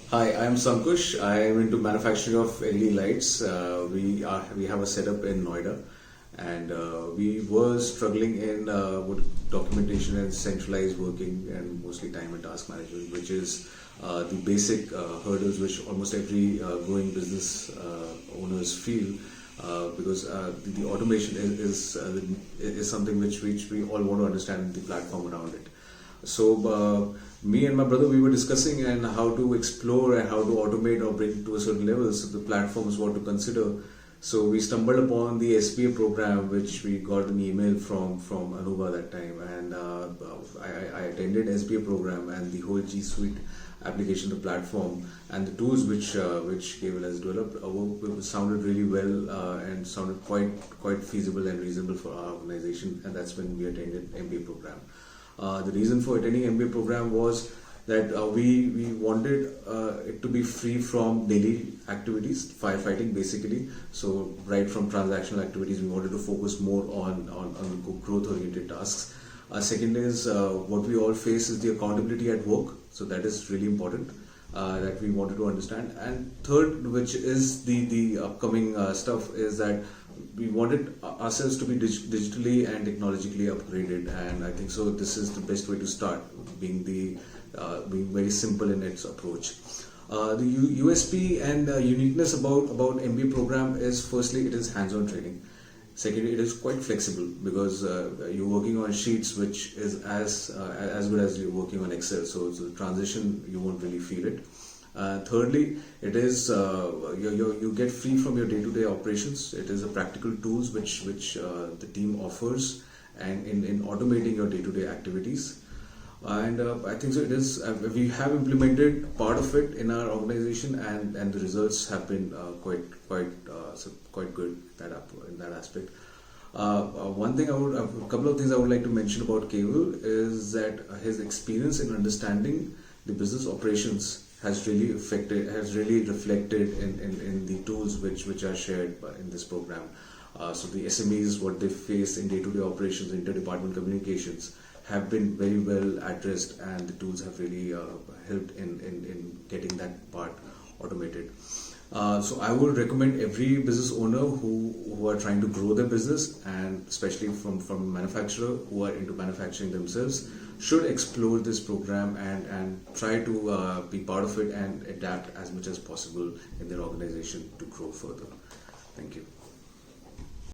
Hi, I am SANKUSH. I am into manufacturing of LED lights. We have a setup in Noida, and we were struggling in with documentation and centralized working and mostly time and task management, which is the basic hurdles which almost every growing business owners feel. Because the automation is something which we all want to understand the platform around it. So me and my brother, we were discussing and how to explore and how to automate or bring it to a certain level. So the platforms what to consider. So we stumbled upon the SBA program, which we got an email from Anuba that time, and I attended SBA program and the whole GSuite application, the platform, and the tools which Kewal has developed sounded really well and sounded quite feasible and reasonable for our organization, and that's when we attended MBA program. The reason for attending MBA program was that we wanted it to be free from daily activities, firefighting basically. So right from transactional activities, we wanted to focus more on growth-oriented tasks. Second is what we all face is the accountability at work. So that is really important that we wanted to understand. And third, which is the upcoming stuff, is that we wanted ourselves to be digitally and technologically upgraded, and I think so this is the best way to start, being very simple in its approach. The USP and uniqueness about MBA program is, firstly, it is hands-on training. Secondly, it is quite flexible because you're working on sheets which is as good as you're working on Excel, so the transition you won't really feel it. Thirdly, it is you get free from your day-to-day operations. It is a practical tools which the team offers, and in automating your day-to-day activities. And I think so. It is. We have implemented part of it in our organization, and the results have been quite good in that aspect. One thing a couple of things I would like to mention about Kewal is that his experience in understanding the business operations has really reflected in the tools which are shared in this program. So the SMEs, what they face in day-to-day operations, inter-department communications, have been very well addressed, and the tools have really helped in getting that part automated. So I would recommend every business owner who are trying to grow their business, and especially from manufacturer who are into manufacturing themselves, should explore this program and try to be part of it and adapt as much as possible in their organization to grow further. Thank you.